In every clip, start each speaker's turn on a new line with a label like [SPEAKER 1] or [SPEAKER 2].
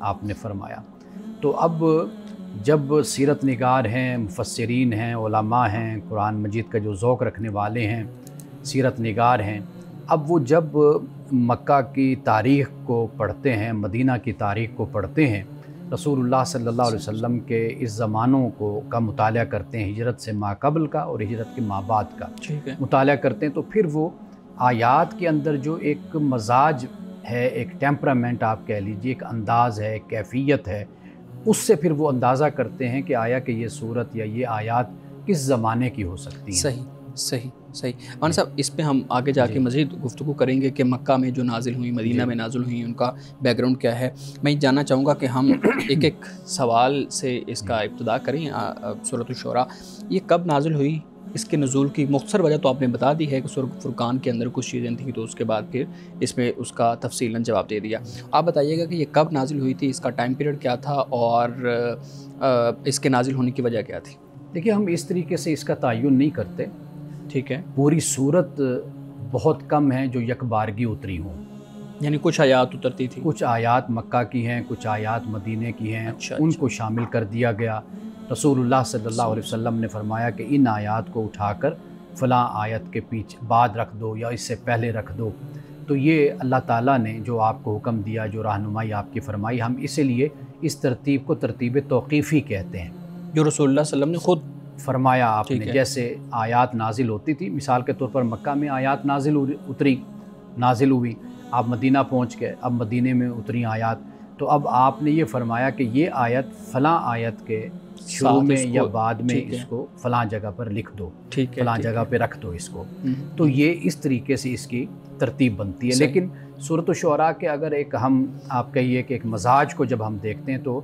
[SPEAKER 1] آپ نے فرمایا۔ تو اب جب سیرت نگار ہیں، مفسرین ہیں، علماء ہیں، قرآن مجید کا جو ذوق رکھنے والے ہیں، سیرت نگار ہیں، اب وہ جب مکہ کی تاریخ کو پڑھتے ہیں، مدینہ کی تاریخ کو پڑھتے ہیں، رسول اللہ صلی اللہ علیہ وسلم کے اس زمانوں کا مطالعہ کرتے ہیں، ہجرت سے ما قبل کا اور ہجرت کے ما بعد کا مطالعہ کرتے ہیں، تو پھر وہ آیات کے اندر جو ایک مزاج ہے، ایک ٹیمپرامنٹ آپ کہہ لیجئے، ایک انداز ہے، ایک کیفیت ہے، اس سے پھر وہ اندازہ کرتے ہیں کہ آیا کہ یہ صورت یا یہ آیات کس زمانے کی ہو سکتی ہیں۔
[SPEAKER 2] صحیح مولانا صاحب، اس پہ ہم آگے جا کے مزید گفتگو کریں گے کہ مکہ میں جو نازل ہوئیں، مدینہ میں نازل ہوئیں، ان کا بیک گراؤنڈ کیا ہے۔ میں جاننا چاہوں گا کہ ہم ایک ایک سوال سے اس کا ابتدا کریں۔ سورۃ الشعراء یہ کب نازل ہوئی؟ اس کے نزول کی مختصر وجہ تو آپ نے بتا دی ہے کہ سورۃ فرقان کے اندر کچھ چیزیں تھیں، تو اس کے بعد پھر اس میں اس کا تفصیلاً جواب دے دیا۔ آپ بتائیے گا کہ یہ کب نازل ہوئی تھی، اس کا ٹائم پیریڈ کیا تھا، اور اس کے نازل ہونے کی وجہ کیا تھی؟
[SPEAKER 1] دیکھیے، ہم اس طریقے سے اس کا تعین نہیں کرتے،
[SPEAKER 2] ٹھیک ہے؟
[SPEAKER 1] پوری صورت بہت کم ہیں جو یک بارگی اتری ہوں،
[SPEAKER 2] یعنی کچھ آیات اترتی تھی،
[SPEAKER 1] کچھ آیات مکہ کی ہیں، کچھ آیات مدینے کی ہیں، ان کو شامل کر دیا گیا۔ رسول اللہ صلی اللہ علیہ وسلم نے فرمایا کہ ان آیات کو اٹھا کر فلاں آیت کے پیچھے بعد رکھ دو یا اس سے پہلے رکھ دو۔ تو یہ اللہ تعالیٰ نے جو آپ کو حکم دیا، جو رہنمائی آپ کی فرمائی، ہم اسی لیے اس ترتیب کو ترتیب توقیفی کہتے ہیں،
[SPEAKER 2] جو رسول اللہ صلی اللہ علیہ وسلم نے خود
[SPEAKER 1] فرمایا آپ نے۔ جیسے آیات نازل ہوتی تھی، مثال کے طور پر مکہ میں آیات نازل ہوئی، آپ مدینہ پہنچ گئے، اب مدینے میں اتری آیات، تو اب آپ نے یہ فرمایا کہ یہ آیت فلاں آیت کے شروع میں یا بعد میں اس کو فلاں جگہ پر لکھ دو، فلاں جگہ پہ رکھ دو اس کو۔ تو یہ اس طریقے سے اس کی ترتیب بنتی ہے۔ لیکن سورۃ الشعراء کے اگر ایک آپ کہیے کہ ایک مزاج کو جب ہم دیکھتے ہیں، تو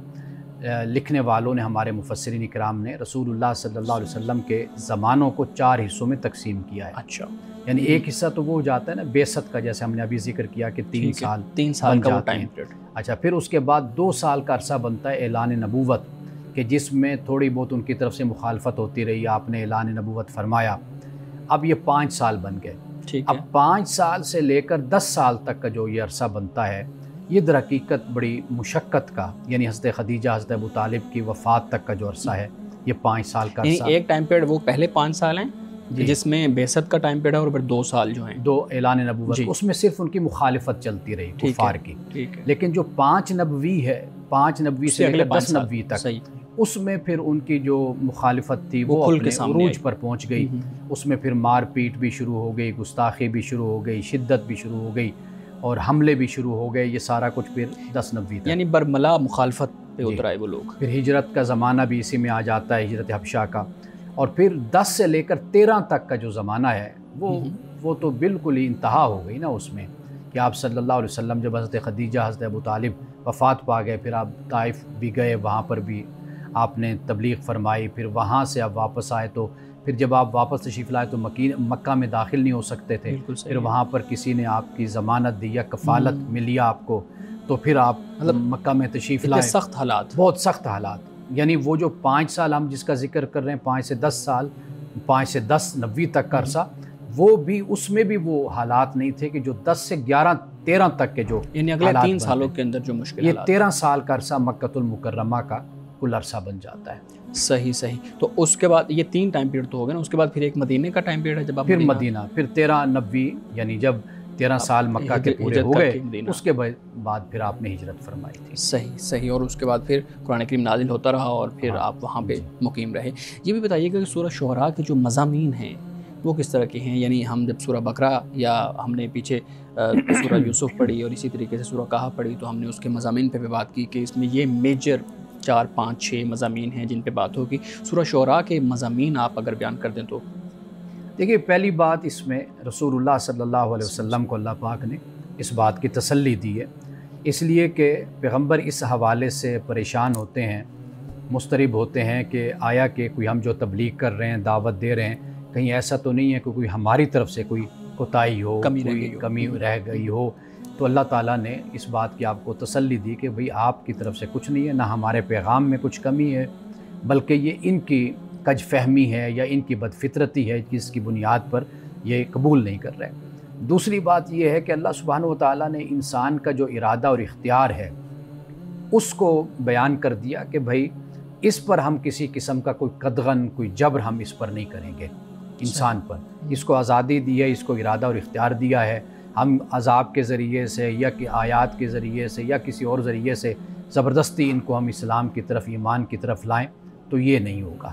[SPEAKER 1] لکھنے والوں نے، ہمارے مفسرین اکرام نے رسول اللہ صلی اللہ علیہ وسلم کے زمانوں کو 4 حصوں میں تقسیم کیا ہے۔
[SPEAKER 2] اچھا،
[SPEAKER 1] یعنی ایک حصہ تو وہ ہو جاتا ہے نا بعثت کا، جیسے ہم نے ابھی ذکر کیا کہ 3
[SPEAKER 2] سال کا ٹائم پیریڈ۔
[SPEAKER 1] اچھا، پھر اس کے بعد 2 سال کا عرصہ بنتا ہے اعلان نبوت، کہ جس میں تھوڑی بہت ان کی طرف سے مخالفت ہوتی رہی، آپ نے اعلان نبوت فرمایا۔ اب یہ 5 سال بن گئے۔ اب 5 سال سے لے کر 10 سال تک کا جو یہ عرصہ بنتا ہے، یہ در حقیقت بڑی مشقت کا، یعنی حضرت خدیجہ، حضرت ابو طالب کی وفات تک کا جو عرصہ ہے، یہ 5 سال کا عرصہ۔
[SPEAKER 2] ایک ٹائم پیریڈ وہ پہلے 5 سال ہیں جس میں بعثت کا ٹائم پیریڈ ہے، اور پھر 2 سال جو ہیں
[SPEAKER 1] 2 اعلان نبوت، اس میں صرف ان کی مخالفت چلتی رہی کفار کی۔ لیکن جو 5 نبوی ہے، 5 نبوی سے لے کر 10 نبوی تک، اس میں پھر ان کی جو مخالفت تھی وہ اپنے عروج پر پہنچ گئی۔ اس میں پھر مار پیٹ بھی شروع ہو گئی، گستاخی بھی شروع ہو گئی، شدت بھی شروع ہو گئی، اور حملے بھی شروع ہو گئے۔ یہ سارا کچھ پھر 10 نبوی تک،
[SPEAKER 2] یعنی برملا مخالفت پہ اتر آئے وہ لوگ۔
[SPEAKER 1] پھر ہجرت کا زمانہ بھی اسی میں آ جاتا ہے، ہجرت حبشہ کا، اور پھر 10 سے لے کر 13 تک کا جو زمانہ ہے وہ تو بالکل ہی انتہا ہو گئی نا اس میں، کہ آپ صلی اللہ علیہ وسلم جب حضرت خدیجہ، حضرت ابو طالب وفات پا گئے، پھر آپ طائف بھی گئے، وہاں پر بھی آپ نے تبلیغ فرمائی، پھر وہاں سے آپ واپس آئے، تو پھر جب آپ واپس تشریف لائے تو مکہ میں داخل نہیں ہو سکتے تھے، پھر وہاں پر کسی نے آپ کی ضمانت دی یا کفالت ملی آپ کو، تو پھر آپ مکہ میں تشریف لائے۔
[SPEAKER 2] سخت حالات،
[SPEAKER 1] بہت سخت حالات، یعنی وہ جو 5 سال ہم جس کا ذکر کر رہے ہیں، 5 سے 10 سال، 5 سے 10 نبوی تک کا عرصہ، وہ بھی اس میں بھی وہ حالات نہیں تھے کہ جو 10 سے 11 13 تک کے جو،
[SPEAKER 2] یعنی اگلے 3 سالوں کے اندر جو مشکل
[SPEAKER 1] یہ 13 سال کا عرصہ مکہ المکرمہ کا کل عرصہ بن جاتا ہے۔
[SPEAKER 2] صحیح۔ تو اس کے بعد یہ 3 ٹائم پیریڈ تو ہو گئے نا، اس کے بعد پھر ایک مدینے کا ٹائم پیریڈ ہے، جب آپ
[SPEAKER 1] پھر مدینہ، پھر 13 نبوی، یعنی جب 13 سال مکہ کے پورے ہو گئے، اس کے بعد پھر آپ نے ہجرت فرمائی تھی۔
[SPEAKER 2] صحیح، اور اس کے بعد پھر قرآن کریم نازل ہوتا رہا، اور پھر آپ وہاں پہ مقیم رہے۔ یہ بھی بتائیے گا کہ سورہ شعراء کے جو مضامین ہیں وہ کس طرح کے ہیں؟ یعنی ہم جب سورہ بقرہ یا ہم نے پیچھے سورہ یوسف پڑھی اور اسی طریقے سے سورہ کہف پڑھی، تو ہم نے اس کے مضامین پہ بھی بات کی کہ اس میں یہ میجر 4 5 6 مضامین ہیں جن پہ بات ہوگی۔ سورہ شعراء کے مضامین آپ اگر بیان کر دیں تو؟
[SPEAKER 1] دیکھیے، پہلی بات اس میں رسول اللہ صلی اللہ علیہ وسلم کو اللہ پاک نے اس بات کی تسلی دی ہے، اس لیے کہ پیغمبر اس حوالے سے پریشان ہوتے ہیں، مضطرب ہوتے ہیں کہ آیا کہ کوئی ہم جو تبلیغ کر رہے ہیں، دعوت دے رہے ہیں، کہیں ایسا تو نہیں ہے کہ کوئی ہماری طرف سے کوئی کوتاہی ہو، کمی رہ گئی ہو۔ تو اللہ تعالیٰ نے اس بات کی آپ کو تسلی دی کہ بھئی آپ کی طرف سے کچھ نہیں ہے، نہ ہمارے پیغام میں کچھ کمی ہے، بلکہ یہ ان کی کج فہمی ہے یا ان کی بد فطرتی ہے، جس کی بنیاد پر یہ قبول نہیں کر رہے۔ دوسری بات یہ ہے کہ اللہ سبحانہ و تعالیٰ نے انسان کا جو ارادہ اور اختیار ہے، اس کو بیان کر دیا کہ بھائی اس پر ہم کسی قسم کا کوئی قدغن، کوئی جبر ہم اس پر نہیں کریں گے انسان پر. اس کو آزادی دی ہے، اس کو ارادہ اور اختیار دیا ہے. ہم عذاب کے ذریعے سے یا کہ آیات کے ذریعے سے یا کسی اور ذریعے سے زبردستی ان کو ہم اسلام کی طرف، ایمان کی طرف لائیں تو یہ نہیں ہوگا.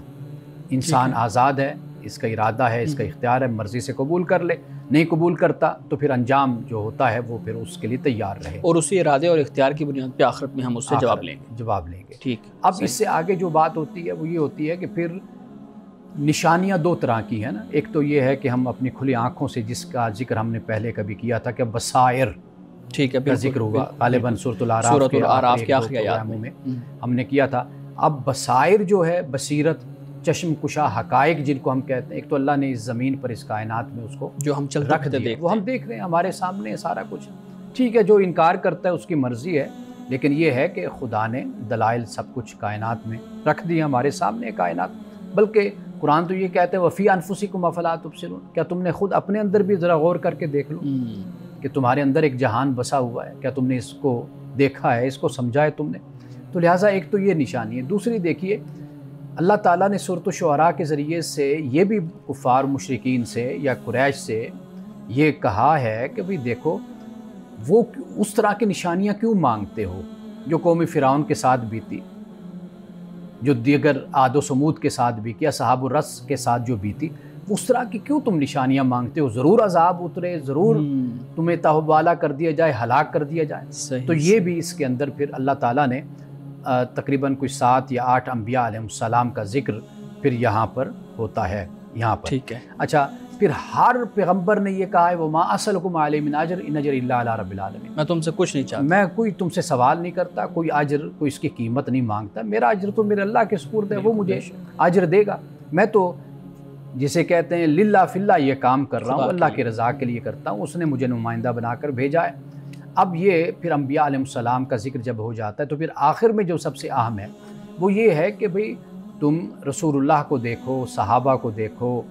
[SPEAKER 1] انسان آزاد ہے، اس کا ارادہ ہے، اس کا اختیار ہے، مرضی سے قبول کر لے، نہیں قبول کرتا تو پھر انجام جو ہوتا ہے وہ پھر اس کے لیے تیار رہے،
[SPEAKER 2] اور اسی ارادے اور اختیار کی بنیاد پہ آخرت میں ہم اس سے جواب لیں گے. ٹھیک.
[SPEAKER 1] اب اس سے آگے جو بات ہوتی ہے وہ یہ ہوتی ہے کہ پھر نشانیاں دو طرح کی ہیں نا. ایک تو یہ ہے کہ ہم اپنی کھلی آنکھوں سے، جس کا ذکر ہم نے پہلے کبھی کیا تھا کہ بصائر،
[SPEAKER 2] ٹھیک ہے،
[SPEAKER 1] کا ذکر ہوگا غالباً سورۃ الاعراف کے آخری آیات میں ہم نے کیا تھا. اب بصائر جو ہے، بصیرت، چشم کشا حقائق جن کو ہم کہتے ہیں، ایک تو اللہ نے اس زمین پر، اس کائنات میں اس کو
[SPEAKER 2] جو ہم
[SPEAKER 1] رکھ دیا، وہ ہم دیکھ رہے ہیں، ہمارے سامنے سارا کچھ. ٹھیک ہے، جو انکار کرتا ہے اس کی مرضی ہے، لیکن یہ ہے کہ خدا نے دلائل سب کچھ کائنات میں رکھ دی ہمارے سامنے کائنات. بلکہ قرآن تو یہ کہتے ہیں وفی انفسکم افلا تبصرون، کیا تم نے خود اپنے اندر بھی ذرا غور کر کے دیکھ لو کہ تمہارے اندر ایک جہان بسا ہوا ہے، کیا تم نے اس کو دیکھا ہے، اس کو سمجھا ہے تم نے. تو لہٰذا ایک تو یہ نشانی ہے. دوسری دیکھیے، اللہ تعالیٰ نے سورۃ الشعراء کے ذریعے سے یہ بھی کفار مشرکین سے یا قریش سے یہ کہا ہے کہ بھئی دیکھو، وہ اس طرح کی نشانیاں کیوں مانگتے ہو جو قوم فرعون کے ساتھ بیتی، جو دیگر عاد و سمود کے ساتھ بھی کیا، اصحاب الرس کے ساتھ جو بیتی، اس طرح کی کیوں تم نشانیاں مانگتے ہو؟ ضرور عذاب اترے، ضرور تمہیں تہوالا کر دیا جائے، ہلاک کر دیا جائے. تو یہ بھی اس کے اندر پھر اللہ تعالیٰ نے تقریباً کوئی 7 یا 8 انبیاء علیہ السلام کا ذکر پھر یہاں پر ہوتا ہے یہاں پر.
[SPEAKER 2] ٹھیک ہے.
[SPEAKER 1] اچھا، پھر ہر پیغمبر نے یہ کہا ہے وما اسألکم علیہ من اجر ان اجری الا علی رب العالمین،
[SPEAKER 2] میں تم سے کچھ نہیں چاہتا،
[SPEAKER 1] میں کوئی تم سے سوال نہیں کرتا، کوئی اجر، کوئی اس کی قیمت نہیں مانگتا. میرا اجر تو میرے اللہ کے سپرد ہے، وہ مجھے اجر دے گا. میں تو جسے کہتے ہیں للہ فی اللہ یہ کام کر رہا ہوں، اللہ کی رضا کے لیے کرتا ہوں، اس نے مجھے نمائندہ بنا کر بھیجا ہے. اب یہ پھر انبیاء علیہ السلام کا ذکر جب ہو جاتا ہے تو پھر آخر میں جو سب سے اہم ہے وہ یہ ہے کہ بھئی تم رسول اللہ کو دیکھو، صحابہ کو دیکھو،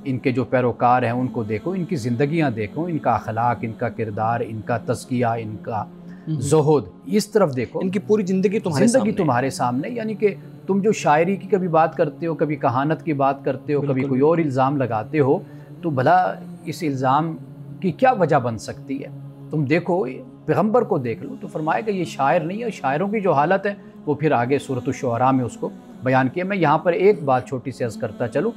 [SPEAKER 1] ان کے جو پیروکار ہیں ان کو دیکھو، ان کی زندگیاں دیکھو، ان کا اخلاق، ان کا کردار، ان کا تزکیہ، ان کا زہد، اس طرف دیکھو.
[SPEAKER 2] ان کی پوری زندگی
[SPEAKER 1] تمہارے سامنے. یعنی کہ تم جو شاعری کی کبھی بات کرتے ہو، کبھی کہانت کی بات کرتے ہو، کبھی کوئی اور الزام لگاتے ہو، تو بھلا اس الزام کی کیا وجہ بن سکتی ہے؟ تم دیکھو، پیغمبر کو دیکھ لو. تو فرمایا کہ یہ شاعر نہیں ہے. شاعروں کی جو حالت ہے وہ پھر آگے سورۃ الشعراء میں اس کو بیان کیا. میں یہاں پر ایک بات چھوٹی سی عرض کرتا چلوں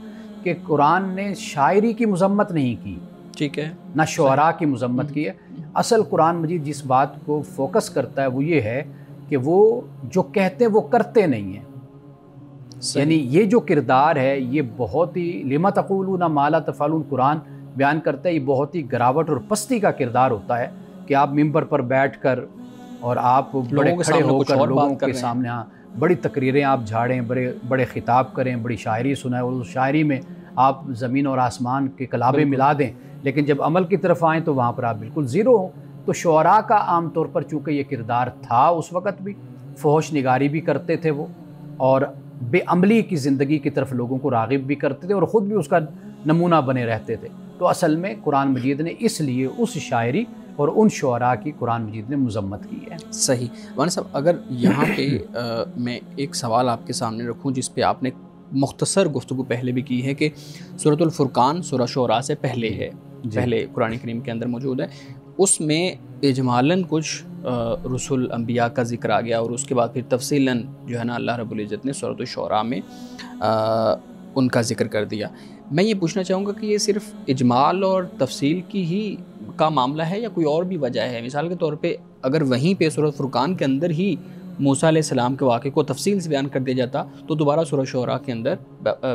[SPEAKER 1] کہ قرآن نے شاعری کی مذمت نہیں کی،
[SPEAKER 2] ٹھیک ہے، نہ
[SPEAKER 1] شعراء کی مذمت کی ہے. اصل قرآن مجید جس بات کو فوکس کرتا ہے وہ یہ ہے کہ وہ جو کہتے ہیں وہ کرتے نہیں ہیں. یعنی یہ جو کردار ہے یہ بہت ہی لما تقولون ما لا تفعلون قرآن بیان کرتا ہے، یہ بہت ہی گراوٹ اور پستی کا کردار ہوتا ہے کہ آپ ممبر پر بیٹھ کر اور آپ بڑے کھڑے ہو کر لوگوں کے سامنے بڑی تقریریں آپ جھاڑیں، بڑے خطاب کریں، بڑی شاعری سنائیں، اور اس شاعری میں آپ زمین اور آسمان کے کلابے ملا دیں، لیکن جب عمل کی طرف آئیں تو وہاں پر آپ بالکل زیرو ہوں. تو شعراء کا عام طور پر چونکہ یہ کردار تھا اس وقت بھی، فحش نگاری بھی کرتے تھے وہ، اور بے عملی کی زندگی کی طرف لوگوں کو راغب بھی کرتے تھے اور خود بھی اس کا نمونہ بنے رہتے تھے. تو اصل میں قرآن مجید نے اس لیے اس شاعری اور ان شعراء کی قرآن مجید نے مذمت کی ہے.
[SPEAKER 2] صحیح. مولانا صاحب، اگر یہاں پہ میں ایک سوال آپ کے سامنے رکھوں جس پہ آپ نے مختصر گفتگو پہلے بھی کی ہے کہ سورۃ الفرقان سورہ شعراء سے پہلے ہے، پہلے قرآن کریم کے اندر موجود ہے، اس میں اجمالاً کچھ رسول انبیاء کا ذکر آ گیا اور اس کے بعد پھر تفصیلاً جو ہے نا اللہ رب العزت نے سورۃ الشعراء میں ان کا ذکر کر دیا. میں یہ پوچھنا چاہوں گا کہ یہ صرف اجمال اور تفصیل کی ہی کا معاملہ ہے یا کوئی اور بھی وجہ ہے؟ مثال کے طور پہ اگر وہیں پہ سورۃ فرقان کے اندر ہی موسیٰ علیہ السلام کے واقعے کو تفصیل سے بیان کر دیا جاتا تو دوبارہ سورہ شعراء کے اندر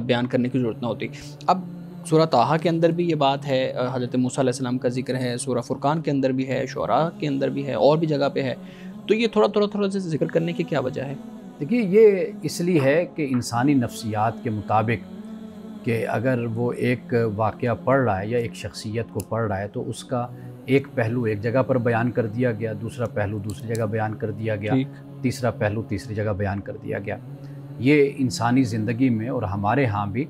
[SPEAKER 2] بیان کرنے کی ضرورت نہ ہوتی. اب سورہ طٰہٰ کے اندر بھی یہ بات ہے، حضرت موسیٰ علیہ السلام کا ذکر ہے، سورہ فرقان کے اندر بھی ہے، شعراء کے اندر بھی ہے، اور بھی جگہ پہ ہے، تو یہ تھوڑا سے ذکر کرنے کی کیا وجہ ہے؟
[SPEAKER 1] دیکھیے، یہ اس لیے ہے کہ انسانی نفسیات کے مطابق کہ اگر وہ ایک واقعہ پڑھ رہا ہے یا ایک شخصیت کو پڑھ رہا ہے تو اس کا ایک پہلو ایک جگہ پر بیان کر دیا گیا، دوسرا پہلو دوسری جگہ بیان کر دیا گیا، تیسرا پہلو تیسری جگہ بیان کر دیا گیا. یہ انسانی زندگی میں اور ہمارے ہاں بھی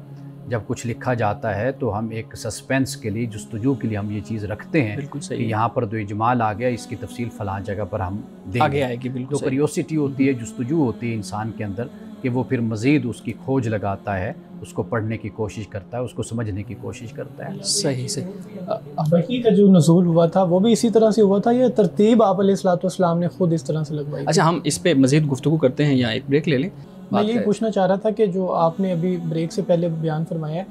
[SPEAKER 1] جب کچھ لکھا جاتا ہے تو ہم ایک سسپینس کے لیے، جستجو کے لیے ہم یہ چیز رکھتے ہیں کہ یہاں پر 2 اجمال آ گیا، اس کی تفصیل فلاں جگہ پر ہم دیں گے،
[SPEAKER 2] آگے آئے گی. بالکل
[SPEAKER 1] تو کریوسٹی ہوتی ہے، جستجو ہوتی ہے انسان کے اندر کہ وہ پھر مزید اس کی کھوج لگاتا ہے، اس کو پڑھنے کی کوشش کرتا ہے، اس کو سمجھنے کی کوشش کرتا ہے.
[SPEAKER 2] صحیح.
[SPEAKER 3] وحی کا جو نزول ہوا تھا وہ بھی اسی طرح سے ہوا تھا یا ترتیب آپ علیہ الصلوۃ والسلام نے خود اس طرح سے لگوائی؟
[SPEAKER 2] اچھا، ہم اس پہ مزید گفتگو کرتے ہیں یا ایک بریک لے لیں؟
[SPEAKER 3] میں یہی پوچھنا چاہ رہا تھا کہ جو آپ نے ابھی بریک سے پہلے بیان فرمایا ہے،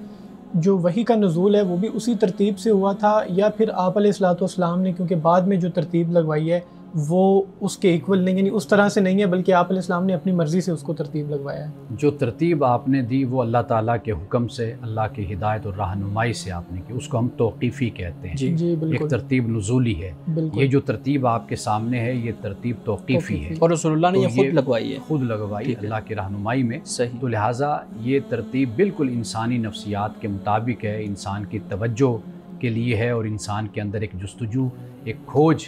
[SPEAKER 3] جو وحی کا نزول ہے وہ بھی اسی ترتیب سے ہوا تھا یا پھر آپ علیہ الصلوۃ والسلام نے کیونکہ بعد میں جو ترتیب لگوائی ہے وہ اس کے ایکول نہیں، یعنی اس طرح سے نہیں ہے بلکہ آپ علیہ السلام نے اپنی مرضی سے اس کو ترتیب لگوایا ہے؟
[SPEAKER 1] جو ترتیب آپ نے دی وہ اللہ تعالیٰ کے حکم سے، اللہ کی ہدایت اور رہنمائی سے آپ نے کی، اس کو ہم توقیفی کہتے ہیں.
[SPEAKER 3] جی بالکل.
[SPEAKER 1] ایک ترتیب نزولی ہے. یہ جو ترتیب آپ کے سامنے ہے یہ ترتیب توقیفی ہے
[SPEAKER 2] اور رسول اللہ نے یہ خود لگوائی ہے،
[SPEAKER 1] خود لگوائی اللہ کی رہنمائی میں.
[SPEAKER 2] صحیح.
[SPEAKER 1] تو لہٰذا یہ ترتیب بالکل انسانی نفسیات کے مطابق ہے، انسان کی توجہ کے لیے ہے اور انسان کے اندر ایک جستجو، ایک کھوج،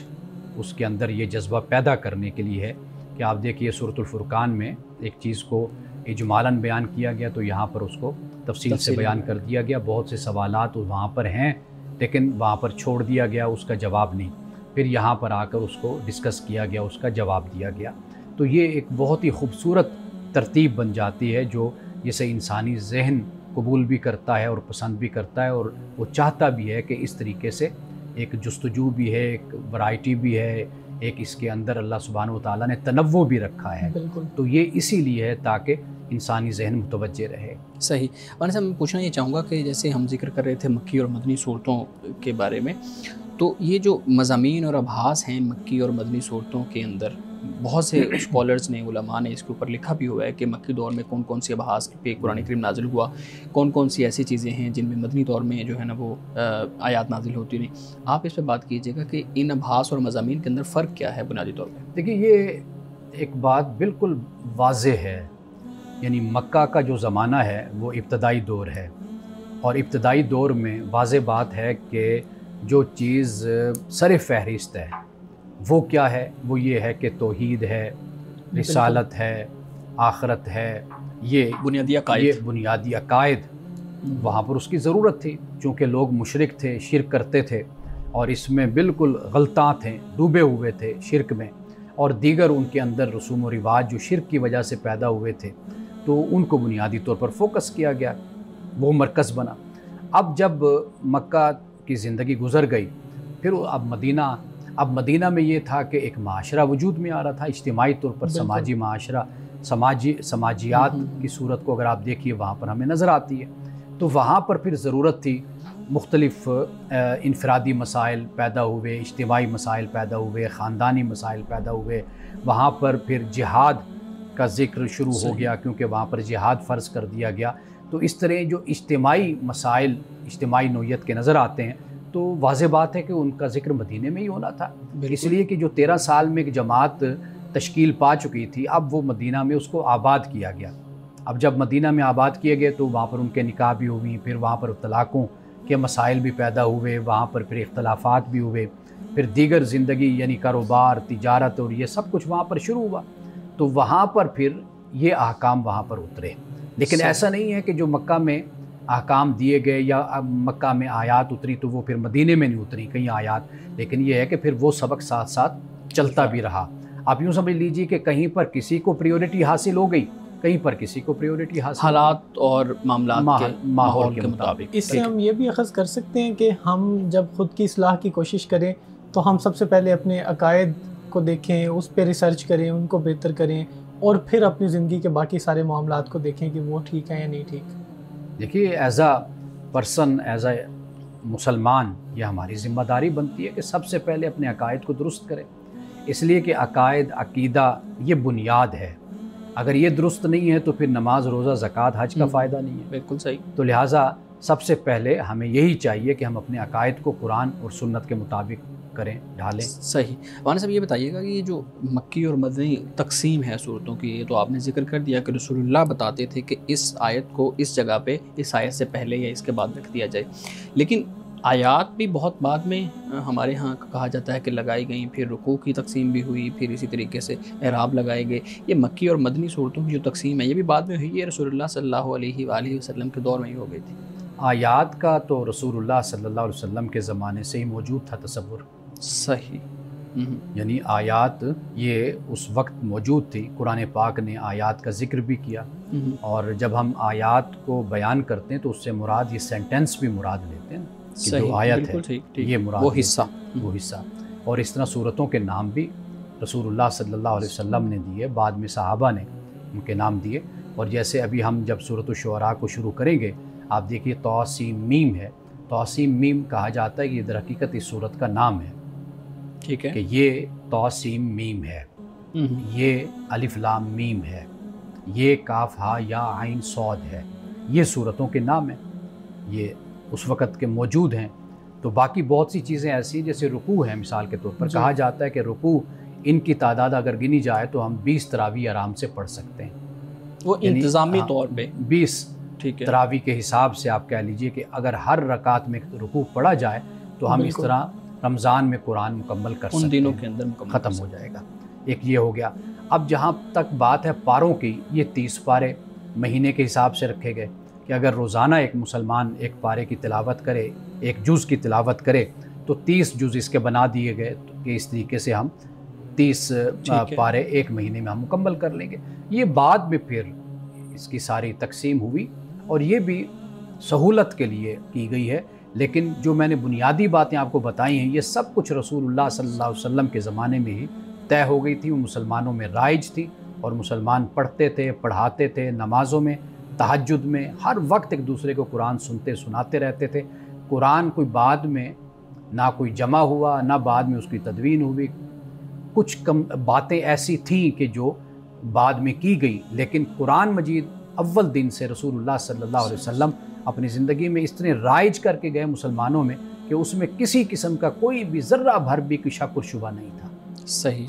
[SPEAKER 1] اس کے اندر یہ جذبہ پیدا کرنے کے لیے ہے کہ آپ دیکھیے سورۃ الفرقان میں ایک چیز کو اجمالاً بیان کیا گیا تو یہاں پر اس کو تفصیل سے بیان کر دیا گیا. بہت سے سوالات وہاں پر ہیں لیکن وہاں پر چھوڑ دیا گیا، اس کا جواب نہیں، پھر یہاں پر آ کر اس کو ڈسکس کیا گیا، اس کا جواب دیا گیا. تو یہ ایک بہت ہی خوبصورت ترتیب بن جاتی ہے جو جسے انسانی ذہن قبول بھی کرتا ہے اور پسند بھی کرتا ہے، اور وہ چاہتا بھی ہے کہ اس طریقے سے ایک جستجو بھی ہے، ایک ورائٹی بھی ہے، ایک اس کے اندر اللہ سبحانہ و تعالیٰ نے تنوع بھی رکھا ہے. تو یہ اسی لیے ہے تاکہ انسانی ذہن متوجہ رہے.
[SPEAKER 2] صحیح. مولانا صاحب میں پوچھنا یہ چاہوں گا کہ جیسے ہم ذکر کر رہے تھے مکی اور مدنی صورتوں کے بارے میں، تو یہ جو مضامین اور ابحاث ہیں مکی اور مدنی صورتوں کے اندر، بہت سے اسکالرز نے، علماء نے اس کے اوپر لکھا بھی ہوا ہے کہ مکی دور میں کون کون سی ابحاث پہ قرآن کریم نازل ہوا، کون کون سی ایسی چیزیں ہیں جن میں مدنی دور میں جو ہے نا وہ آیات نازل ہوتی نہیں. آپ اس پہ بات کیجیے گا کہ ان ابحاث اور مضامین کے اندر فرق کیا ہے بنیادی طور پہ؟
[SPEAKER 1] دیکھیے یہ ایک بات بالکل واضح ہے، یعنی مکہ کا جو زمانہ ہے وہ ابتدائی دور ہے، اور ابتدائی دور میں واضح بات ہے کہ جو چیز سر فہرست ہے وہ کیا ہے؟ وہ یہ ہے کہ توحید ہے، رسالت ہے، آخرت ہے، یہ بنیادی عقائد. وہاں پر اس کی ضرورت تھی چونکہ لوگ مشرک تھے، شرک کرتے تھے اور اس میں بالکل غلطاں تھے، ڈوبے ہوئے تھے شرک میں، اور دیگر ان کے اندر رسوم و رواج جو شرک کی وجہ سے پیدا ہوئے تھے تو ان کو بنیادی طور پر فوکس کیا گیا، وہ مرکز بنا. اب جب مکہ کی زندگی گزر گئی، پھر اب مدینہ میں یہ تھا کہ ایک معاشرہ وجود میں آ رہا تھا، اجتماعی طور پر سماجی معاشرہ، سماجیات کی صورت کو اگر آپ دیکھیے وہاں پر ہمیں نظر آتی ہے. تو وہاں پر پھر ضرورت تھی، مختلف انفرادی مسائل پیدا ہوئے، اجتماعی مسائل پیدا ہوئے، خاندانی مسائل پیدا ہوئے. وہاں پر پھر جہاد کا ذکر شروع ہو گیا کیونکہ وہاں پر جہاد فرض کر دیا گیا. تو اس طرح جو اجتماعی مسائل اجتماعی نوعیت کے نظر آتے ہیں تو واضح بات ہے کہ ان کا ذکر مدینے میں ہی ہونا تھا، اس لیے کہ جو 13 سال میں ایک جماعت تشکیل پا چکی تھی اب وہ مدینہ میں اس کو آباد کیا گیا. اب جب مدینہ میں آباد کیے گئے تو وہاں پر ان کے نکاح بھی ہوئی، پھر وہاں پر طلاقوں کے مسائل بھی پیدا ہوئے، وہاں پر پھر اختلافات بھی ہوئے، پھر دیگر زندگی یعنی کاروبار، تجارت اور یہ سب کچھ وہاں پر شروع ہوا. تو وہاں پر پھر یہ احکام وہاں پر اترے. لیکن ایسا نہیں ہے کہ جو مکہ میں احکام دیے گئے یا مکہ میں آیات اتری تو وہ پھر مدینے میں نہیں اتری کئی آیات، لیکن یہ ہے کہ پھر وہ سبق ساتھ ساتھ چلتا بھی رہا. آپ یوں سمجھ لیجئے کہ کہیں پر کسی کو پریورٹی حاصل ہو گئی، کہیں پر کسی کو پریورٹی حاصل،
[SPEAKER 2] حالات اور معاملات
[SPEAKER 1] ماحول کے مطابق.
[SPEAKER 3] اس سے ہم یہ بھی اخذ کر سکتے ہیں کہ ہم جب خود کی اصلاح کی کوشش کریں تو ہم سب سے پہلے اپنے عقائد کو دیکھیں، اس پہ ریسرچ کریں، ان کو بہتر کریں، اور پھر اپنی زندگی کے باقی سارے معاملات کو دیکھیں کہ وہ ٹھیک ہیں یا نہیں ٹھیک.
[SPEAKER 1] دیکھیے as a person, as a مسلمان یہ ہماری ذمہ داری بنتی ہے کہ سب سے پہلے اپنے عقائد کو درست کریں، اس لیے کہ عقائد، عقیدہ یہ بنیاد ہے. اگر یہ درست نہیں ہے تو پھر نماز، روزہ، زکوٰۃ، حج کا فائدہ نہیں ہے.
[SPEAKER 2] بالکل صحیح.
[SPEAKER 1] تو لہٰذا سب سے پہلے ہمیں یہی چاہیے کہ ہم اپنے عقائد کو قرآن اور سنت کے مطابق کریں، ڈھالیں.
[SPEAKER 2] صحیح. مولانا صاحب یہ بتائیے گا کہ یہ جو مکی اور مدنی تقسیم ہے صورتوں کی، یہ تو آپ نے ذکر کر دیا کہ رسول اللہ بتاتے تھے کہ اس آیت کو اس جگہ پہ اس آیت سے پہلے یا اس کے بعد رکھ دیا جائے، لیکن آیات بھی بہت بعد میں ہمارے ہاں کہا جاتا ہے کہ لگائی گئیں، پھر رکوع کی تقسیم بھی ہوئی، پھر اسی طریقے سے اعراب لگائے گئے. یہ مکی اور مدنی صورتوں کی جو تقسیم ہے یہ بھی بعد میں ہوئی ہے، رسول اللہ صلی اللہ علیہ وآلہ وسلم کے دور میں ہی ہو گئی تھی.
[SPEAKER 1] آیات کا تو رسول اللہ صلی اللہ علیہ وسلم کے زمانے سے ہی موجود تھا تصور.
[SPEAKER 2] صحیح.
[SPEAKER 1] یعنی آیات یہ اس وقت موجود تھی. قرآن پاک نے آیات کا ذکر بھی کیا، اور جب ہم آیات کو بیان کرتے ہیں تو اس سے مراد یہ سینٹنس بھی مراد لیتے ہیں کہ جو آیت ہے یہ مراد، وہ حصہ. اور اس طرح صورتوں کے نام بھی رسول اللہ صلی اللہ علیہ وسلم نے دیے، بعد میں صحابہ نے ان کے نام دیے. اور جیسے ابھی ہم جب سورۃ الشعراء کو شروع کریں گے، آپ دیکھیے طاسیم میم ہے. طاسیم میم کہا جاتا ہے کہ یہ در حقیقت اس سورت کا نام ہے.
[SPEAKER 2] ٹھیک ہے،
[SPEAKER 1] کہ یہ طاسیم میم ہے، یہ الف لام میم ہے، یہ کاف ہا یا عین صاد ہے. یہ سورتوں کے نام ہیں، یہ اس وقت کے موجود ہیں. تو باقی بہت سی چیزیں ایسی جیسے رکوع ہے، مثال کے طور پر کہا جاتا ہے کہ رکوع ان کی تعداد اگر گنی جائے تو ہم 20 تراویح آرام سے پڑھ سکتے ہیں.
[SPEAKER 2] وہ انتظامی طور پہ
[SPEAKER 1] 20
[SPEAKER 2] ٹھیک ہے
[SPEAKER 1] تراویح کے حساب سے آپ کہہ لیجئے کہ اگر ہر رکعت میں رکوع پڑھا جائے تو ہم اس طرح رمضان میں قرآن مکمل کر سکتے ہیں،
[SPEAKER 2] ان دنوں کے اندر مکمل
[SPEAKER 1] ختم ہو جائے گا. ایک یہ ہو گیا. اب جہاں تک بات ہے پاروں کی، یہ 30 پارے مہینے کے حساب سے رکھے گئے کہ اگر روزانہ ایک مسلمان ایک پارے کی تلاوت کرے، ایک جز کی تلاوت کرے تو 30 جز اس کے بنا دیے گئے کہ اس طریقے سے ہم 30 پارے ایک مہینے میں ہم مکمل کر لیں گے. یہ بعد میں پھر اس کی ساری تقسیم ہوئی اور یہ بھی سہولت کے لیے کی گئی ہے. لیکن جو میں نے بنیادی باتیں آپ کو بتائی ہیں یہ سب کچھ رسول اللہ صلی اللہ علیہ وسلم کے زمانے میں ہی طے ہو گئی تھی. وہ مسلمانوں میں رائج تھی اور مسلمان پڑھتے تھے، پڑھاتے تھے، نمازوں میں، تہجد میں، ہر وقت ایک دوسرے کو قرآن سنتے سناتے رہتے تھے. قرآن کوئی بعد میں نہ کوئی جمع ہوا، نہ بعد میں اس کی تدوین ہوئی. کچھ کم باتیں ایسی تھیں کہ جو بعد میں کی گئی، لیکن قرآن مجید اول دن سے رسول اللہ صلی اللہ علیہ وسلم اپنی زندگی میں اس طرح رائج کر کے گئے مسلمانوں میں کہ اس میں کسی قسم کا کوئی بھی ذرہ بھر بھی کوئی شک و شبہ نہیں تھا.
[SPEAKER 2] صحیح.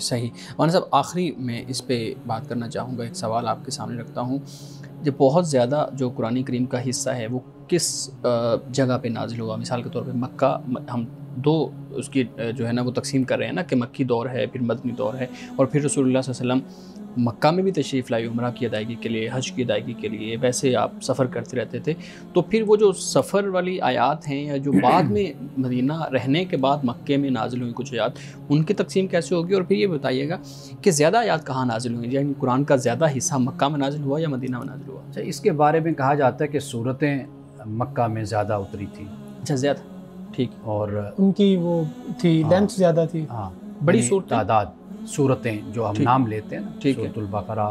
[SPEAKER 2] مولانا صاحب آخری میں اس پہ بات کرنا چاہوں گا. ایک سوال آپ کے سامنے رکھتا ہوں. جو بہت زیادہ جو قرآن کریم کا حصہ ہے وہ کس جگہ پہ نازل ہوا؟ مثال کے طور پہ مکہ، ہم دو اس کی جو ہے نا وہ تقسیم کر رہے ہیں نا کہ مکی دور ہے، پھر مدنی دور ہے، اور پھر رسول اللہ صلی اللہ علیہ وسلم مکہ میں بھی تشریف لائے عمرہ کی ادائیگی کے لیے، حج کی ادائیگی کے لیے. ویسے آپ سفر کرتے رہتے تھے، تو پھر وہ جو سفر والی آیات ہیں یا جو بعد میں مدینہ رہنے کے بعد مکے میں نازل ہوئی کچھ آیات، ان کی تقسیم کیسے ہوگی؟ اور پھر یہ بتائیے گا کہ زیادہ آیات کہاں نازل ہوئی، یعنی قرآن کا زیادہ حصہ مکہ میں نازل ہوا یا مدینہ میں نازل ہوا؟
[SPEAKER 1] اچھا، اس کے بارے میں کہا جاتا ہے کہ صورتیں مکہ میں زیادہ اتری تھیں.
[SPEAKER 2] اچھا، زیادہ ٹھیک.
[SPEAKER 1] اور
[SPEAKER 3] ان کی وہ تھی لینتھ زیادہ تھی.
[SPEAKER 1] ہاں،
[SPEAKER 2] بڑی صورتیں،
[SPEAKER 1] تعداد صورتیں جو ہم نام لیتے ہیں نا، سورۃ البقرہ،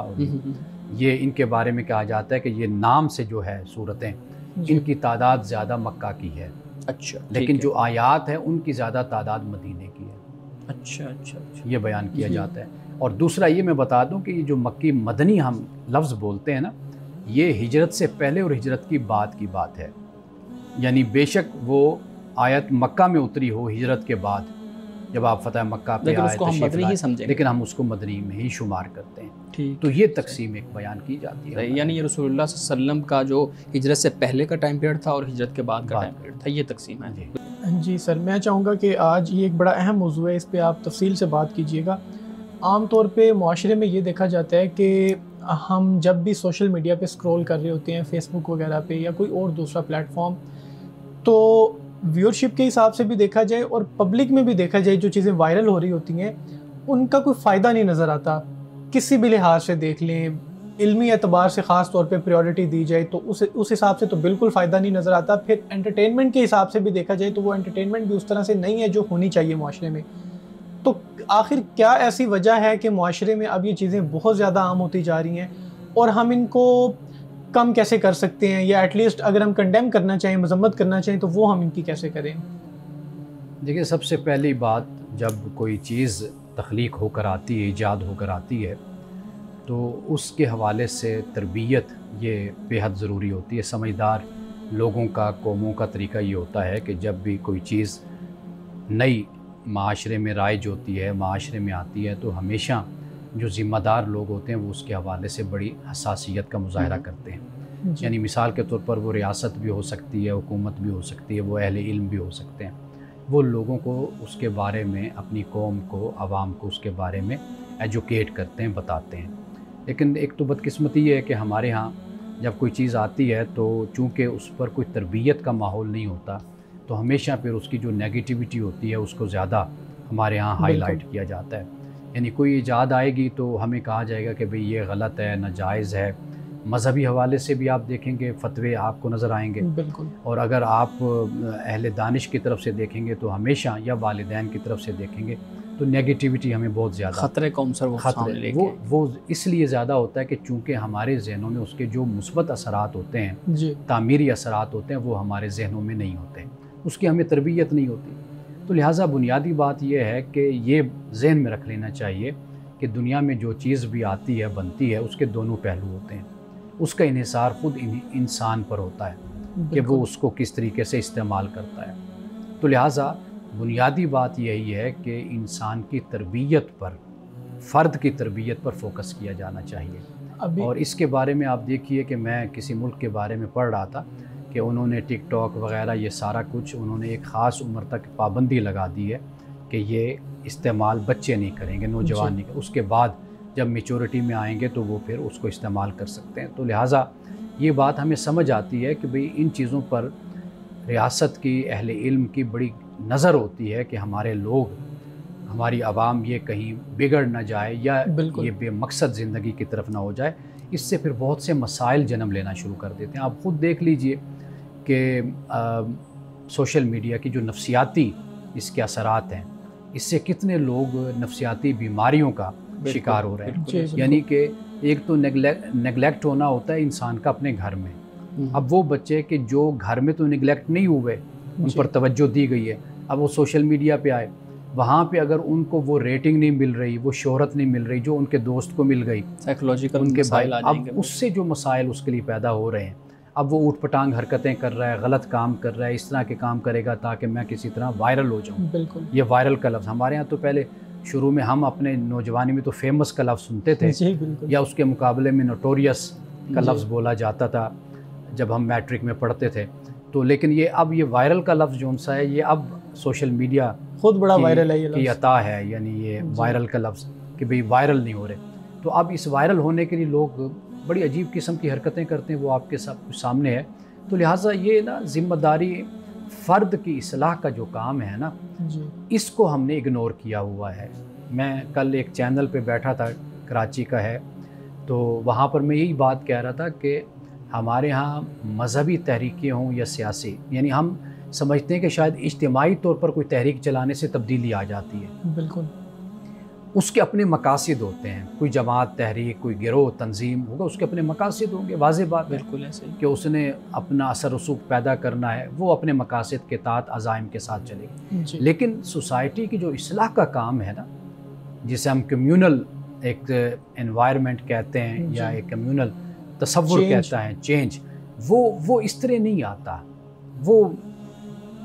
[SPEAKER 1] یہ ان کے بارے میں کہا جاتا ہے کہ یہ نام سے جو ہے صورتیں، ان کی تعداد زیادہ مکہ کی ہے.
[SPEAKER 2] اچھا،
[SPEAKER 1] لیکن جو آیات ہیں ان کی زیادہ تعداد مدینے کی ہے.
[SPEAKER 2] اچھا
[SPEAKER 1] یہ بیان کیا جاتا ہے. اور دوسرا یہ میں بتا دوں کہ یہ جو مکی مدنی ہم لفظ بولتے ہیں نا، یہ ہجرت سے پہلے اور ہجرت کی بعد کی بات ہے. یعنی بے شک وہ آیت مکہ میں اتری ہو ہجرت کے بعد، جب آپ فتح مکہ پہ آئے تشریف لائے، لیکن ہم اس کو مدنی میں ہی شمار کرتے ہیں. تو یہ تقسیم ایک بیان کی جاتی ہے.
[SPEAKER 2] یعنی یہ رسول اللہ صلی اللہ علیہ وسلم کا جو ہجرت سے پہلے کا ٹائم پیریڈ تھا اور ہجرت کے بعد کا ٹائم پیریڈ تھا، یہ تقسیم ہے.
[SPEAKER 3] جی سر، میں چاہوں گا کہ آج یہ ایک بڑا اہم موضوع ہے، اس پہ آپ تفصیل سے بات کیجیے گا. عام طور پہ معاشرے میں یہ دیکھا جاتا ہے کہ ہم جب بھی سوشل میڈیا پہ اسکرول کر رہے ہوتے ہیں، فیس بک وغیرہ پہ یا کوئی اور دوسرا پلیٹ فارم، تو ویورشپ کے حساب سے بھی دیکھا جائے اور پبلک میں بھی دیکھا جائے، جو چیزیں وائرل ہو رہی ہوتی ہیں ان کا کوئی فائدہ نہیں نظر آتا. کسی بھی لحاظ سے دیکھ لیں، علمی اعتبار سے خاص طور پہ پریورٹی دی جائے تو اس حساب سے تو بالکل فائدہ نہیں نظر آتا. پھر انٹرٹینمنٹ کے حساب سے بھی دیکھا جائے تو وہ انٹرٹینمنٹ بھی اس طرح سے نہیں ہے جو ہونی چاہیے معاشرے میں. تو آخر کیا ایسی وجہ ہے کہ معاشرے میں اب یہ چیزیں بہت زیادہ عام ہوتی جا رہی ہیں، اور ہم ان کو کم کیسے کر سکتے ہیں، یا ایٹ لیسٹ اگر ہم کنڈیم کرنا چاہیں، مذمت کرنا چاہیں، تو وہ ہم ان کی کیسے کریں؟
[SPEAKER 1] دیکھیے، سب سے پہلی بات، جب کوئی چیز تخلیق ہو کر آتی ہے، ایجاد ہو کر آتی ہے، تو اس کے حوالے سے تربیت یہ بے حد ضروری ہوتی ہے. سمجھدار لوگوں کا، قوموں کا طریقہ یہ ہوتا ہے کہ جب بھی کوئی چیز نئی معاشرے میں رائج ہوتی ہے، معاشرے میں آتی ہے، تو ہمیشہ جو ذمہ دار لوگ ہوتے ہیں وہ اس کے حوالے سے بڑی حساسیت کا مظاہرہ کرتے ہیں. یعنی مثال کے طور پر وہ ریاست بھی ہو سکتی ہے، حکومت بھی ہو سکتی ہے، وہ اہل علم بھی ہو سکتے ہیں، وہ لوگوں کو اس کے بارے میں، اپنی قوم کو، عوام کو اس کے بارے میں ایجوکیٹ کرتے ہیں، بتاتے ہیں۔ لیکن ایک تو بدقسمتی یہ ہے کہ ہمارے ہاں جب کوئی چیز آتی ہے تو چونکہ اس پر کوئی تربیت کا ماحول نہیں ہوتا، تو ہمیشہ پھر اس کی جو نیگیٹیوٹی ہوتی ہے اس کو زیادہ ہمارے ہاں ہائی لائٹ کیا جاتا ہے۔ یعنی کوئی ایجاد آئے گی تو ہمیں کہا جائے گا کہ بھئی یہ غلط ہے، ناجائز ہے۔ مذہبی حوالے سے بھی آپ دیکھیں گے فتوے آپ کو نظر آئیں گے،
[SPEAKER 3] بالکل،
[SPEAKER 1] اور اگر آپ اہل دانش کی طرف سے دیکھیں گے تو ہمیشہ، یا والدین کی طرف سے دیکھیں گے تو نیگیٹیوٹی ہمیں بہت زیادہ،
[SPEAKER 2] خطرے کا عنصر
[SPEAKER 1] وہ اس لیے زیادہ ہوتا ہے کہ چونکہ ہمارے ذہنوں میں اس کے جو مثبت اثرات ہوتے ہیں،
[SPEAKER 3] جی،
[SPEAKER 1] تعمیری اثرات ہوتے ہیں، وہ ہمارے ذہنوں میں نہیں ہوتے، اس کی ہمیں تربیت نہیں ہوتی۔ تو لہٰذا بنیادی بات یہ ہے کہ یہ ذہن میں رکھ لینا چاہیے کہ دنیا میں جو چیز بھی آتی ہے، بنتی ہے، اس کے دونوں پہلو ہوتے ہیں۔ اس کا انحصار خود انسان پر ہوتا ہے کہ وہ اس کو کس طریقے سے استعمال کرتا ہے۔ تو لہٰذا بنیادی بات یہی ہے کہ انسان کی تربیت پر، فرد کی تربیت پر فوکس کیا جانا چاہیے۔ اور اس کے بارے میں آپ دیکھیے کہ میں کسی ملک کے بارے میں پڑھ رہا تھا کہ انہوں نے ٹک ٹاک وغیرہ یہ سارا کچھ انہوں نے ایک خاص عمر تک پابندی لگا دی ہے کہ یہ استعمال بچے نہیں کریں گے، نوجوان نہیں کریں گے، اس کے بعد جب میچورٹی میں آئیں گے تو وہ پھر اس کو استعمال کر سکتے ہیں۔ تو لہٰذا یہ بات ہمیں سمجھ آتی ہے کہ بھئی ان چیزوں پر ریاست کی، اہل علم کی بڑی نظر ہوتی ہے کہ ہمارے لوگ، ہماری عوام یہ کہیں بگڑ نہ جائے یا یہ بے مقصد زندگی کی طرف نہ ہو جائے۔ اس سے پھر بہت سے مسائل جنم لینا شروع کر دیتے ہیں۔ آپ خود دیکھ لیجئے کہ سوشل میڈیا کی جو نفسیاتی اس کے اثرات ہیں، اس سے کتنے لوگ نفسیاتی بیماریوں کا شکار ہو رہے ہیں۔ یعنی کہ ایک تو نیگلیکٹ ہونا ہوتا ہے انسان کا اپنے گھر میں۔ اب وہ بچے کہ جو گھر میں تو نیگلیکٹ نہیں ہوئے، ان پر توجہ دی گئی ہے، اب وہ سوشل میڈیا پہ آئے، وہاں پہ اگر ان کو وہ ریٹنگ نہیں مل رہی، وہ شہرت نہیں مل رہی جو ان کے دوست کو مل گئی،
[SPEAKER 2] سائیکولوجیکل
[SPEAKER 1] ان کے
[SPEAKER 2] مسائل آ جائیں گے۔
[SPEAKER 1] اب اس سے جو مسائل اس کے لیے پیدا ہو رہے ہیں، اب وہ اوٹ پٹانگ حرکتیں کر رہا ہے، غلط کام کر رہا ہے، اس طرح کے کام کرے گا تاکہ میں کسی طرح وائرل ہو جاؤں۔
[SPEAKER 3] بالکل،
[SPEAKER 1] یہ وائرل کا لفظ ہمارے ہاں تو پہلے شروع میں ہم اپنے نوجوانی میں تو فیمس کا لفظ سنتے تھے، یا اس کے مقابلے میں نوٹوریس کا لفظ بولا جاتا تھا جب ہم میٹرک میں پڑھتے تھے۔ تو لیکن یہ اب یہ وائرل کا لفظ جو سا ہے، یہ اب سوشل میڈیا
[SPEAKER 3] خود بڑا وائرل ہے یہ
[SPEAKER 1] کی عطا ہے، یعنی یہ وائرل کا لفظ کہ بھئی وائرل نہیں ہو رہے۔ تو اب اس وائرل ہونے کے لیے لوگ بڑی عجیب قسم کی حرکتیں کرتے ہیں، وہ آپ کے سامنے ہے۔ تو لہٰذا یہ نا ذمہ داری فرد کی اصلاح کا جو کام ہے نا، اس کو ہم نے اگنور کیا ہوا ہے۔ میں کل ایک چینل پہ بیٹھا تھا، کراچی کا ہے، تو وہاں پر میں یہی بات کہہ رہا تھا کہ ہمارے ہاں مذہبی تحریکیں ہوں یا سیاسی، یعنی ہم سمجھتے ہیں کہ شاید اجتماعی طور پر کوئی تحریک چلانے سے تبدیلی آ جاتی ہے۔
[SPEAKER 3] بالکل،
[SPEAKER 1] اس کے اپنے مقاصد ہوتے ہیں۔ کوئی جماعت، تحریک، کوئی گروہ، تنظیم ہوگا، اس کے اپنے مقاصد ہوں گے، واضح بات ہے
[SPEAKER 2] بالکل ایسے ہی
[SPEAKER 1] کہ اس نے اپنا اثر رسوخ پیدا کرنا ہے، وہ اپنے مقاصد کے تحت عزائم کے ساتھ چلے گی۔ لیکن سوسائٹی کی جو اصلاح کا کام ہے نا، جسے ہم کمیونل ایک انوائرمنٹ کہتے ہیں یا ایک کمیونل تصور کہتا ہے، چینج، وہ اس طرح نہیں آتا، وہ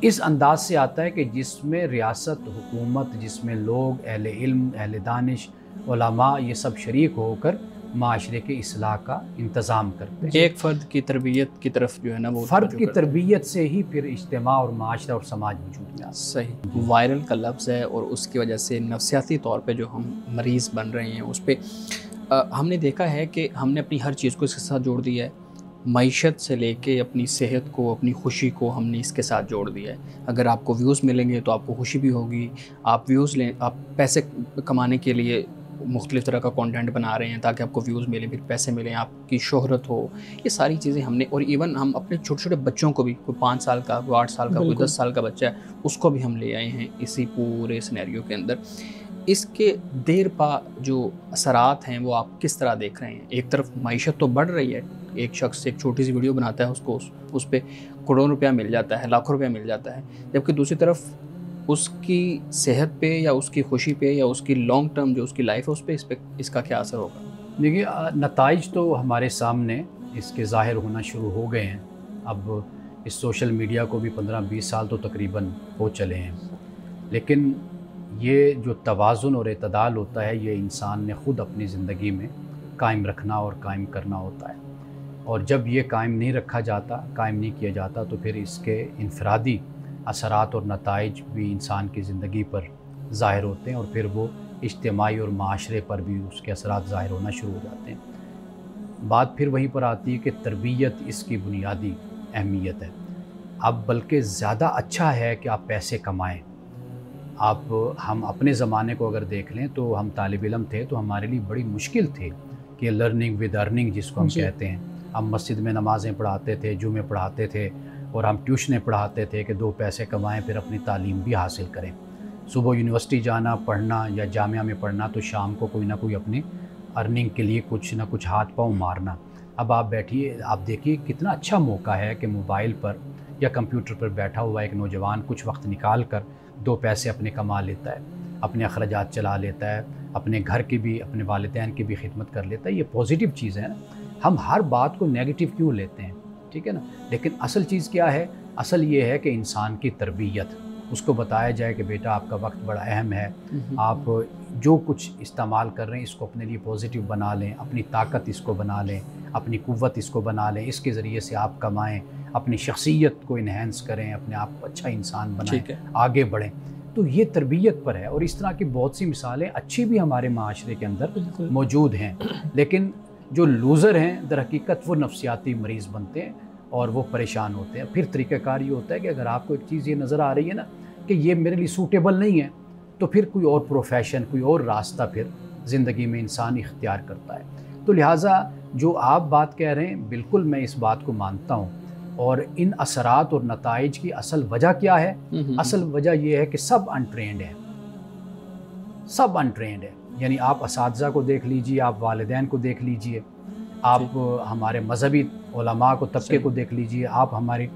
[SPEAKER 1] اس انداز سے آتا ہے کہ جس میں ریاست، حکومت، جس میں لوگ، اہل علم، اہل دانش، علماء، یہ سب شریک ہو کر معاشرے کی اصلاح کا انتظام کرتے ہیں۔
[SPEAKER 2] ایک فرد کی تربیت کی طرف جو ہے نا، وہ
[SPEAKER 1] فرد کی تربیت سے ہی پھر اجتماع اور معاشرہ اور سماج وجود میں آتا ہے۔
[SPEAKER 2] صحیح، وائرل کا لفظ ہے، اور اس کی وجہ سے نفسیاتی طور پہ جو ہم مریض بن رہے ہیں، اس پہ ہم نے دیکھا ہے کہ ہم نے اپنی ہر چیز کو اس کے ساتھ جوڑ دیا ہے، معیشت سے لے کے اپنی صحت کو، اپنی خوشی کو ہم نے اس کے ساتھ جوڑ دیا ہے۔ اگر آپ کو ویوز ملیں گے تو آپ کو خوشی بھی ہوگی، آپ ویوز لیں، آپ پیسے کمانے کے لیے مختلف طرح کا کانٹینٹ بنا رہے ہیں تاکہ آپ کو ویوز ملیں، پھر پیسے ملیں، آپ کی شہرت ہو، یہ ساری چیزیں ہم نے، اور ایون ہم اپنے چھوٹے چھوٹے بچوں کو بھی، کوئی 5 سال کا، کوئی 8 سال کا، کوئی 10 سال کا بچہ ہے، اس کو بھی ہم لے آئے ہیں اسی پورے سینیریو کے اندر۔ اس کے دیر پا جو اثرات ہیں وہ آپ کس طرح دیکھ رہے ہیں؟ ایک طرف معیشت تو بڑھ رہی ہے، ایک شخص ایک چھوٹی سی ویڈیو بناتا ہے، اس کو اس پہ کروڑوں روپیہ مل جاتا ہے، لاکھوں روپیہ مل جاتا ہے، جبکہ دوسری طرف اس کی صحت پہ یا اس کی خوشی پہ یا اس کی لانگ ٹرم جو اس کی لائف ہے، اس پہ اس کا کیا اثر ہوگا؟
[SPEAKER 1] دیکھیے، نتائج تو ہمارے سامنے اس کے ظاہر ہونا شروع ہو گئے ہیں۔ اب اس سوشل میڈیا کو بھی 15-20 سال تو تقریباً ہو چلے ہیں، لیکن یہ جو توازن اور اعتدال ہوتا ہے، یہ انسان نے خود اپنی زندگی میں قائم رکھنا اور قائم کرنا ہوتا ہے۔ اور جب یہ قائم نہیں رکھا جاتا، قائم نہیں کیا جاتا، تو پھر اس کے انفرادی اثرات اور نتائج بھی انسان کی زندگی پر ظاہر ہوتے ہیں، اور پھر وہ اجتماعی اور معاشرے پر بھی اس کے اثرات ظاہر ہونا شروع ہو جاتے ہیں۔ بات پھر وہیں پر آتی ہے کہ تربیت اس کی بنیادی اہمیت ہے۔ اب بلکہ زیادہ اچھا ہے کہ آپ پیسے کمائیں۔ ہم اپنے زمانے کو اگر دیکھ لیں تو ہم طالب علم تھے تو ہمارے لیے بڑی مشکل تھے کہ لرننگ ود ارننگ جس کو ہم کہتے ہیں، ہم مسجد میں نمازیں پڑھاتے تھے، جمعے پڑھاتے تھے، اور ہم ٹیوشنیں پڑھاتے تھے کہ 2 پیسے کمائیں پھر اپنی تعلیم بھی حاصل کریں۔ صبح یونیورسٹی جانا، پڑھنا یا جامعہ میں پڑھنا، تو شام کو کوئی نہ کوئی اپنی ارننگ کے لیے کچھ نہ کچھ ہاتھ پاؤں مارنا۔ اب آپ بیٹھیے، آپ دیکھیے کتنا اچھا موقع ہے کہ موبائل پر یا کمپیوٹر پر بیٹھا ہوا ایک نوجوان کچھ وقت نکال کر 2 پیسے اپنے کما لیتا ہے، اپنے اخراجات چلا لیتا ہے، اپنے گھر کی بھی، اپنے والدین کی بھی خدمت کر لیتا ہے۔ یہ پازیٹیو چیز ہے نا۔ ہم ہر بات کو نیگیٹو کیوں لیتے ہیں، ٹھیک ہے نا؟ لیکن اصل چیز کیا ہے؟ اصل یہ ہے کہ انسان کی تربیت، اس کو بتایا جائے کہ بیٹا آپ کا وقت بڑا اہم ہے، آپ جو کچھ استعمال کر رہے ہیں اس کو اپنے لیے پازیٹیو بنا لیں، اپنی طاقت اس کو بنا لیں، اپنی قوت اس کو بنا لیں، اس کے ذریعے سے آپ کمائیں، اپنی شخصیت کو انہینس کریں، اپنے آپ کو اچھا انسان بنائیں، آگے بڑھیں۔ تو یہ تربیت پر ہے، اور اس طرح کی بہت سی مثالیں اچھی بھی ہمارے معاشرے کے اندر موجود ہیں۔ لیکن جو لوزر ہیں در حقیقت وہ نفسیاتی مریض بنتے ہیں اور وہ پریشان ہوتے ہیں۔ پھر طریقہ کار یہ ہوتا ہے کہ اگر آپ کو ایک چیز یہ نظر آ رہی ہے نا کہ یہ میرے لیے سوٹیبل نہیں ہے، تو پھر کوئی اور پروفیشن، کوئی اور راستہ پھر زندگی میں انسان اختیار کرتا ہے۔ تو لہٰذا جو آپ بات کہہ رہے ہیں، بالکل میں اس بات کو مانتا ہوں۔ اور ان اثرات اور نتائج کی اصل وجہ کیا ہے؟ اصل وجہ یہ ہے کہ سب انٹرینڈ ہیں، سب انٹرینڈ ہیں۔ یعنی آپ اساتذہ کو دیکھ لیجئے، آپ والدین کو دیکھ لیجئے، آپ ہمارے مذہبی علماء کو، طبقے کو دیکھ لیجئے، آپ ہماری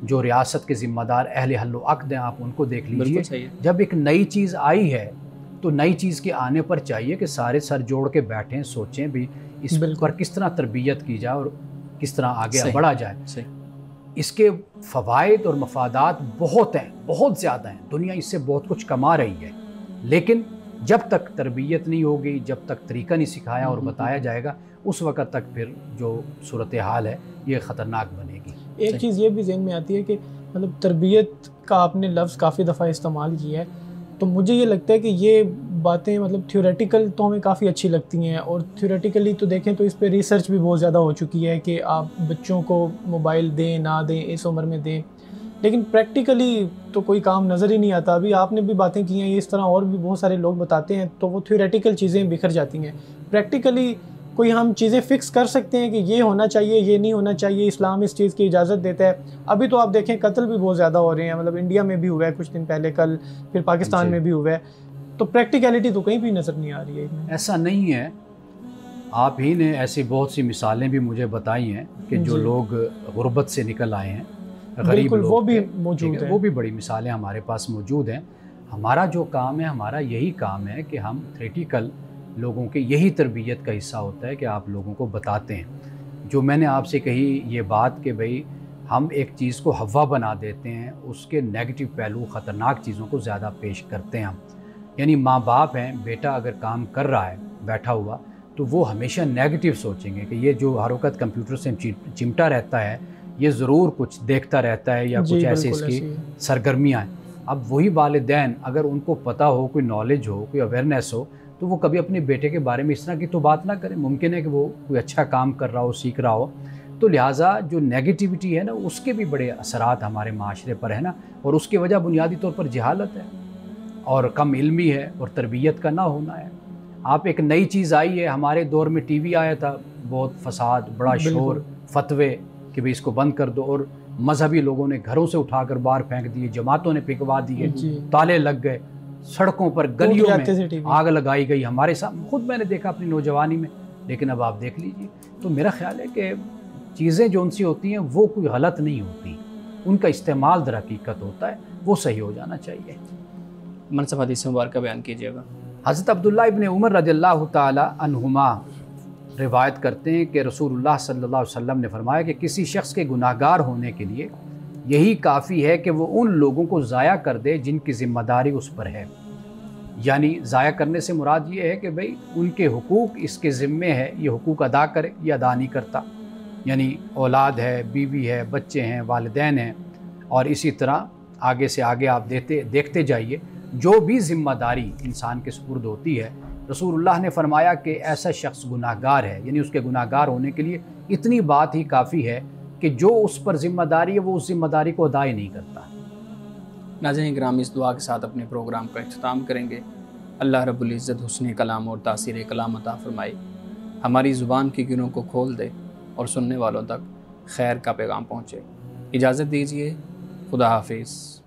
[SPEAKER 1] جو ریاست کے ذمہ دار اہل حل و عقد ہیں، آپ ان کو دیکھ لیجئے۔ جب ایک نئی چیز آئی ہے تو نئی چیز کے آنے پر چاہیے کہ سارے سر جوڑ کے بیٹھیں، سوچیں بھی اس پر کس طرح تربیت کی جائے اور کس طرح آگے بڑھا جائے۔ اس کے فوائد اور مفادات بہت ہیں، بہت زیادہ ہیں، دنیا اس سے بہت کچھ کما رہی ہے، لیکن جب تک تربیت نہیں ہوگی، جب تک طریقہ نہیں سکھایا اور بتایا جائے گا، اس وقت تک پھر جو صورتحال ہے یہ خطرناک بنے گی۔
[SPEAKER 3] ایک چیز یہ بھی ذہن میں آتی ہے کہ مطلب تربیت کا آپ نے لفظ کافی دفعہ استعمال کیا ہے، تو مجھے یہ لگتا ہے کہ یہ باتیں مطلب تھیوریٹیکل تو ہمیں کافی اچھی لگتی ہیں، اور تھیوریٹیکلی تو دیکھیں تو اس پہ ریسرچ بھی بہت زیادہ ہو چکی ہے کہ آپ بچوں کو موبائل دیں نہ دیں، اس عمر میں دیں، لیکن پریکٹیکلی تو کوئی کام نظر ہی نہیں آتا۔ ابھی آپ نے بھی باتیں کی ہیں، اس طرح اور بھی بہت سارے لوگ بتاتے ہیں، تو وہ تھیوریٹیکل چیزیں بکھر جاتی ہیں۔ پریکٹیکلی کوئی ہم چیزیں فکس کر سکتے ہیں کہ یہ ہونا چاہیے، یہ نہیں ہونا چاہیے، اسلام اس چیز کی اجازت دیتا ہے؟ ابھی تو آپ دیکھیں قتل بھی بہت زیادہ ہو رہے ہیں، مطلب انڈیا میں بھی ہوا ہے کچھ دن پہلے، کل پھر پاکستان میں بھی ہوا ہے، تو پریکٹیکلٹی تو کہیں بھی نظر نہیں آ رہی ہے۔
[SPEAKER 1] ایسا نہیں ہے، آپ ہی نے ایسی بہت سی مثالیں بھی مجھے بتائی ہیں کہ جو لوگ غربت سے نکل آئے ہیں، غریب لوگ،
[SPEAKER 3] وہ بھی موجود ہیں،
[SPEAKER 1] وہ بھی بڑی مثالیں ہمارے پاس موجود ہیں۔ ہمارا جو کام ہے، ہمارا یہی کام ہے کہ ہم تھیوریٹیکل لوگوں کے، یہی تربیت کا حصہ ہوتا ہے کہ آپ لوگوں کو بتاتے ہیں۔ جو میں نے آپ سے کہی یہ بات کہ بھئی ہم ایک چیز کو ہوا بنا دیتے ہیں، اس کے نیگیٹو پہلو، خطرناک چیزوں کو زیادہ پیش کرتے ہیں ہم۔ یعنی ماں باپ ہیں، بیٹا اگر کام کر رہا ہے بیٹھا ہوا، تو وہ ہمیشہ نیگیٹو سوچیں گے کہ یہ جو ہر وقت کمپیوٹر سے چمٹا رہتا ہے، یہ ضرور کچھ دیکھتا رہتا ہے یا کچھ ایسے اس کی سرگرمیاں ہیں۔ اب وہی والدین اگر ان کو پتہ ہو، کوئی نالج ہو، کوئی اویئرنیس ہو، تو وہ کبھی اپنے بیٹے کے بارے میں اس طرح کی تو بات نہ کریں۔ ممکن ہے کہ وہ کوئی اچھا کام کر رہا ہو، سیکھ رہا ہو، تو لہٰذا جو نیگیٹیوٹی ہے نا، اس کے بھی بڑے اثرات ہمارے معاشرے پر ہے نا، اور اس کی وجہ بنیادی طور پر جہالت ہے اور کم علمی ہے اور تربیت کا نہ ہونا ہے۔ آپ ایک نئی چیز آئی ہے، ہمارے دور میں ٹی وی آیا تھا، بہت فساد، بڑا شور، فتوے کہ بھئی اس کو بند کر دو، اور مذہبی لوگوں نے گھروں سے اٹھا کر باہر پھینک دیے، جماعتوں نے پھینکوا دیے، تالے لگ گئے، سڑکوں پر گلیوں میں آگ لگائی گئی ہمارے ساتھ، خود میں نے دیکھا اپنی نوجوانی میں۔ لیکن اب آپ دیکھ لیجئے، تو میرا خیال ہے کہ چیزیں جو ان سی ہوتی ہیں وہ کوئی غلط نہیں ہوتی، ان کا استعمال در حقیقت ہوتا ہے، وہ صحیح ہو جانا چاہیے۔
[SPEAKER 2] منصف حدیث مبارکہ بیان کیجیے گا۔
[SPEAKER 1] حضرت عبداللہ ابن عمر رضی اللہ تعالی عنہما روایت کرتے ہیں کہ رسول اللہ صلی اللہ علیہ وسلم نے فرمایا کہ کسی شخص کے گناہگار ہونے کے لیے یہی کافی ہے کہ وہ ان لوگوں کو ضائع کر دے جن کی ذمہ داری اس پر ہے۔ یعنی ضائع کرنے سے مراد یہ ہے کہ بھئی ان کے حقوق اس کے ذمے ہے، یہ حقوق ادا کرے، یہ ادا نہیں کرتا، یعنی اولاد ہے، بیوی ہے، بچے ہیں، والدین ہیں، اور اسی طرح آگے سے آگے آپ دیکھتے جائیے جو بھی ذمہ داری انسان کے سپرد ہوتی ہے، رسول اللہ نے فرمایا کہ ایسا شخص گناہ گار ہے، یعنی اس کے گناہ گار ہونے کے لیے اتنی بات ہی کافی ہے کہ جو اس پر ذمہ داری ہے وہ اس ذمہ داری کو ادا ہی نہیں کرتا۔
[SPEAKER 2] ناظرین کرام، اس دعا کے ساتھ اپنے پروگرام کا اختتام کریں گے۔ اللہ رب العزت حسن کلام اور تاثیر کلام عطا فرمائے، ہماری زبان کی گروں کو کھول دے اور سننے والوں تک خیر کا پیغام پہنچے۔ اجازت دیجیے، خدا حافظ۔